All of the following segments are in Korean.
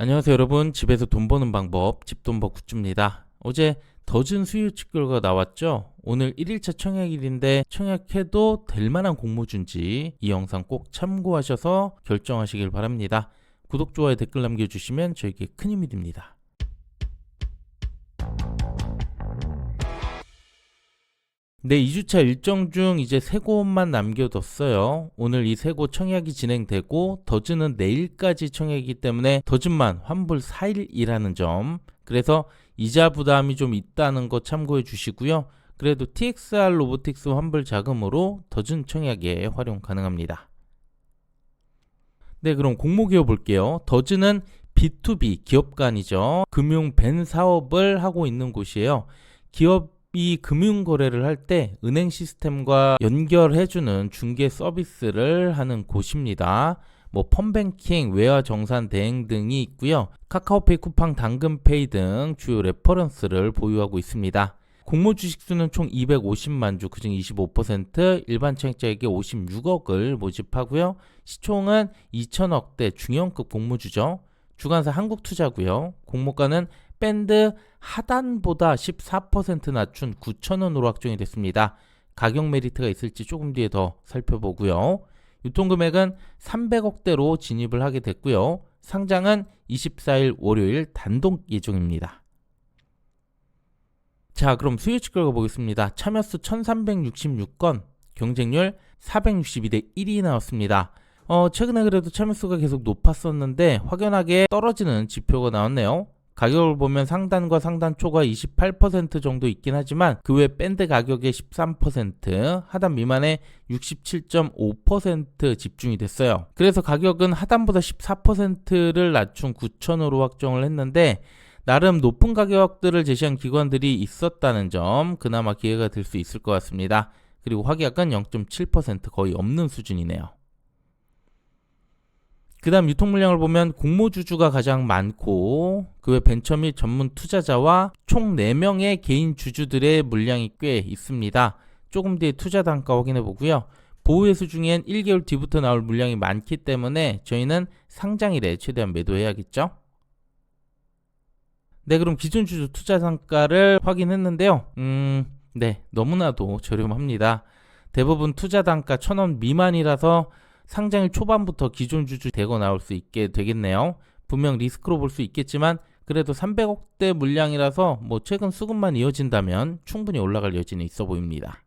안녕하세요 여러분. 집에서 돈 버는 방법 집돈버 굿즈입니다. 어제 더즌 수요치 결과가 나왔죠. 오늘 1일차 청약일인데 청약해도 될 만한 공모주인지 이 영상 꼭 참고하셔서 결정하시길 바랍니다. 구독, 좋아요, 댓글 남겨주시면 저에게 큰 힘이 됩니다. 네, 2주차 일정 중 이제 3곳만 남겨뒀어요. 오늘 이 3곳 청약이 진행되고 더즌은 내일까지 청약이기 때문에 더즌만 환불 4일이라는 점, 그래서 이자 부담이 좀 있다는 거 참고해 주시고요. 그래도 TXR 로보틱스 환불 자금으로 더즌 청약에 활용 가능합니다. 네, 그럼 공모 기업 볼게요. 더즌은 B2B 기업 간이죠. 금융 벤 사업을 하고 있는 곳이에요. 기업이 금융 거래를 할 때 은행 시스템과 연결해주는 중개 서비스를 하는 곳입니다. 뭐 펀뱅킹, 외화 정산 대행 등이 있고요. 카카오페이, 쿠팡, 당근페이 등 주요 레퍼런스를 보유하고 있습니다. 공모 주식수는 총 250만 주, 그중 25%, 일반 청약자에게 56억을 모집하고요. 시총은 2천억대 중형급 공모주죠. 주관사 한국투자고요. 공모가는 밴드 하단보다 14% 낮춘 9,000원으로 확정이 됐습니다. 가격 메리트가 있을지 조금 뒤에 더 살펴보고요. 유통금액은 300억대로 진입을 하게 됐고요. 상장은 24일 월요일 단독 예정입니다. 자, 그럼 수요치 결과 보겠습니다. 참여수 1366건, 경쟁률 462대 1이 나왔습니다. 최근에 그래도 참여수가 계속 높았었는데 확연하게 떨어지는 지표가 나왔네요. 가격을 보면 상단과 상단 초과 28% 정도 있긴 하지만 그 외 밴드 가격의 13%, 하단 미만의 67.5% 집중이 됐어요. 그래서 가격은 하단보다 14%를 낮춘 9,000으로 확정을 했는데 나름 높은 가격들을 제시한 기관들이 있었다는 점, 그나마 기회가 될 수 있을 것 같습니다. 그리고 확약은 0.7%, 거의 없는 수준이네요. 그 다음 유통 물량을 보면 공모주주가 가장 많고 그 외 벤처 및 전문 투자자와 총 4명의 개인 주주들의 물량이 꽤 있습니다. 조금 뒤에 투자 단가 확인해 보고요. 보유회수 중엔 1개월 뒤부터 나올 물량이 많기 때문에 저희는 상장일에 최대한 매도해야겠죠. 네, 그럼 기존 주주 투자 단가를 확인했는데요. 네, 너무나도 저렴합니다. 대부분 투자 단가 1,000원 미만이라서 상장일 초반부터 기존 주주 되고 나올 수 있게 되겠네요. 분명 리스크로 볼 수 있겠지만 그래도 300억대 물량이라서 뭐 최근 수급만 이어진다면 충분히 올라갈 여지는 있어 보입니다.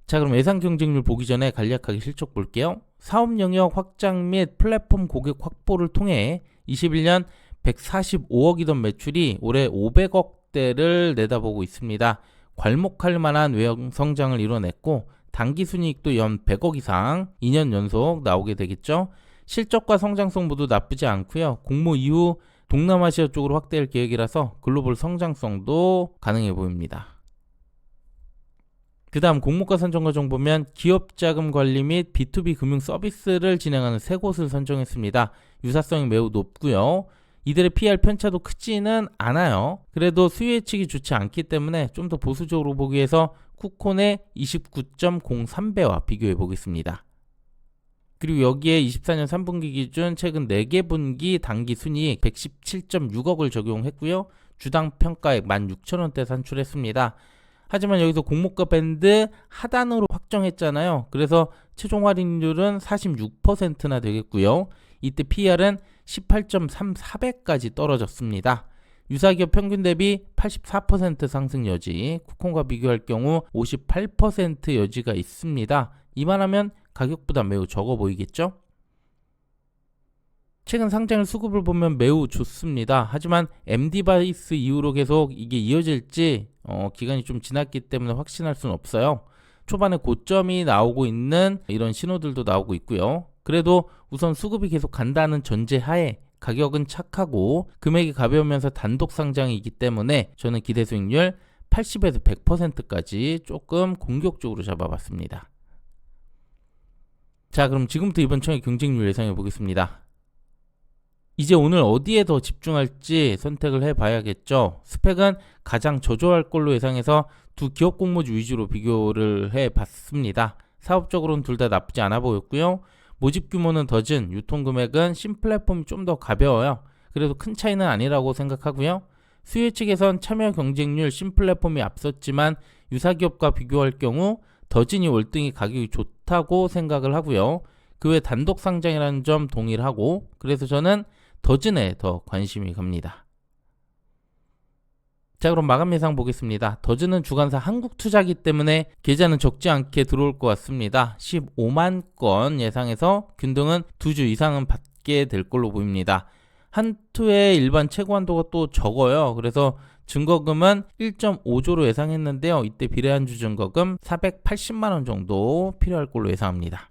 자, 그럼 예상 경쟁률 보기 전에 간략하게 실적 볼게요. 사업 영역 확장 및 플랫폼 고객 확보를 통해 21년 145억이던 매출이 올해 500억대를 내다보고 있습니다. 괄목할 만한 외형 성장을 이뤄냈고 당기순이익도 연 100억 이상 2년 연속 나오게 되겠죠. 실적과 성장성 모두 나쁘지 않고요. 공모 이후 동남아시아 쪽으로 확대할 계획이라서 글로벌 성장성도 가능해 보입니다. 그 다음 공모가 선정 과정 보면 기업자금 관리 및 B2B 금융 서비스를 진행하는 3곳을 선정했습니다. 유사성이 매우 높고요. 이들의 PR 편차도 크지는 않아요. 그래도 수요 예측이 좋지 않기 때문에 좀 더 보수적으로 보기 위해서 쿠콘의 29.03배와 비교해 보겠습니다. 그리고 여기에 24년 3분기 기준 최근 4개 분기 당기 순이익 117.6억을 적용했고요. 주당 평가액 16,000원대 산출했습니다. 하지만 여기서 공모가 밴드 하단으로 확정했잖아요. 그래서 최종 할인율은 46%나 되겠고요. 이때 PR은 18.34배까지 떨어졌습니다. 유사기업 평균 대비 84% 상승 여지, 쿠콘과 비교할 경우 58% 여지가 있습니다. 이만하면 가격보다 매우 적어 보이겠죠? 최근 상장일 수급을 보면 매우 좋습니다. 하지만 M디바이스 이후로 계속 이게 이어질지 기간이 좀 지났기 때문에 확신할 수는 없어요. 초반에 고점이 나오고 있는 이런 신호들도 나오고 있고요. 그래도 우선 수급이 계속 간다는 전제하에 가격은 착하고 금액이 가벼우면서 단독 상장이기 때문에 저는 기대 수익률 80에서 100%까지 조금 공격적으로 잡아봤습니다. 자, 그럼 지금부터 이번 청약 경쟁률 예상해 보겠습니다. 이제 오늘 어디에 더 집중할지 선택을 해봐야겠죠. 스펙은 가장 저조할 걸로 예상해서 두 기업 공모주 위주로 비교를 해봤습니다. 사업적으로는 둘 다 나쁘지 않아 보였고요. 모집 규모는 더즌, 유통 금액은 신플랫폼이 좀 더 가벼워요. 그래도 큰 차이는 아니라고 생각하고요. 수요 측에선 참여 경쟁률 신플랫폼이 앞섰지만 유사기업과 비교할 경우 더진이 월등히 가격이 좋다고 생각을 하고요. 그 외 단독 상장이라는 점 동일하고, 그래서 저는 더진에 더 관심이 갑니다. 자, 그럼 마감 예상 보겠습니다. 더진은 주간사 한국 투자기 때문에 계좌는 적지 않게 들어올 것 같습니다. 15만 건 예상해서 균등은 2주 이상은 받게 될 걸로 보입니다. 한 투의 일반 최고 한도가 또 적어요. 그래서 증거금은 1.5조로 예상했는데요. 이때 비례한주 증거금 480만 원 정도 필요할 걸로 예상합니다.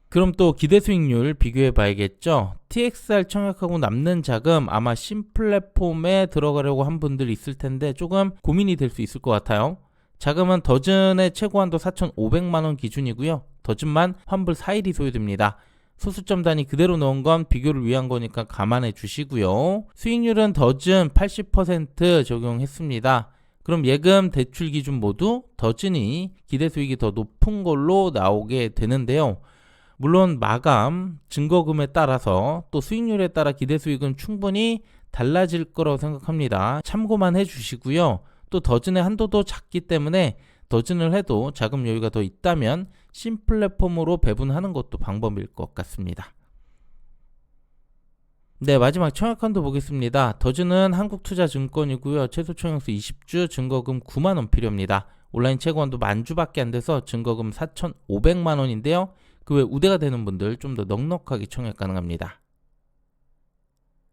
그럼 또 기대 수익률 비교해 봐야겠죠. TXR 청약하고 남는 자금 아마 신플랫폼에 들어가려고 한 분들 있을 텐데 조금 고민이 될 수 있을 것 같아요. 자금은 더즌의 최고 한도 4,500만 원 기준이고요. 더즌만 환불 4일이 소요됩니다. 소수점 단위 그대로 넣은 건 비교를 위한 거니까 감안해 주시고요. 수익률은 더즌 80% 적용했습니다. 그럼 예금, 대출 기준 모두 더즌이 기대 수익이 더 높은 걸로 나오게 되는데요. 물론 마감, 증거금에 따라서 또 수익률에 따라 기대 수익은 충분히 달라질 거라고 생각합니다. 참고만 해주시고요. 또 더즌의 한도도 작기 때문에 더즌을 해도 자금 여유가 더 있다면 신플랫폼으로 배분하는 것도 방법일 것 같습니다. 네, 마지막 청약한도 보겠습니다. 더즌은 한국투자증권이고요. 최소 청약수 20주, 증거금 9만 원 필요합니다. 온라인 최고한도 10,000주밖에 안 돼서 증거금 4,500만 원인데요. 그 외 우대가 되는 분들 좀 더 넉넉하게 청약 가능합니다.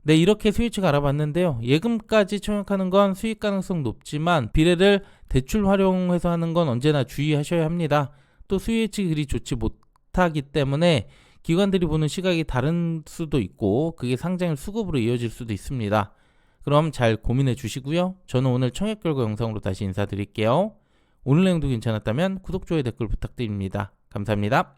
네, 이렇게 수익측 알아봤는데요. 예금까지 청약하는 건 수익 가능성 높지만 비례를 대출 활용해서 하는 건 언제나 주의하셔야 합니다. 또 수익측이 그리 좋지 못하기 때문에 기관들이 보는 시각이 다른 수도 있고 그게 상장일 수급으로 이어질 수도 있습니다. 그럼 잘 고민해 주시고요. 저는 오늘 청약 결과 영상으로 다시 인사드릴게요. 오늘 내용도 괜찮았다면 구독, 좋아요, 댓글 부탁드립니다. 감사합니다.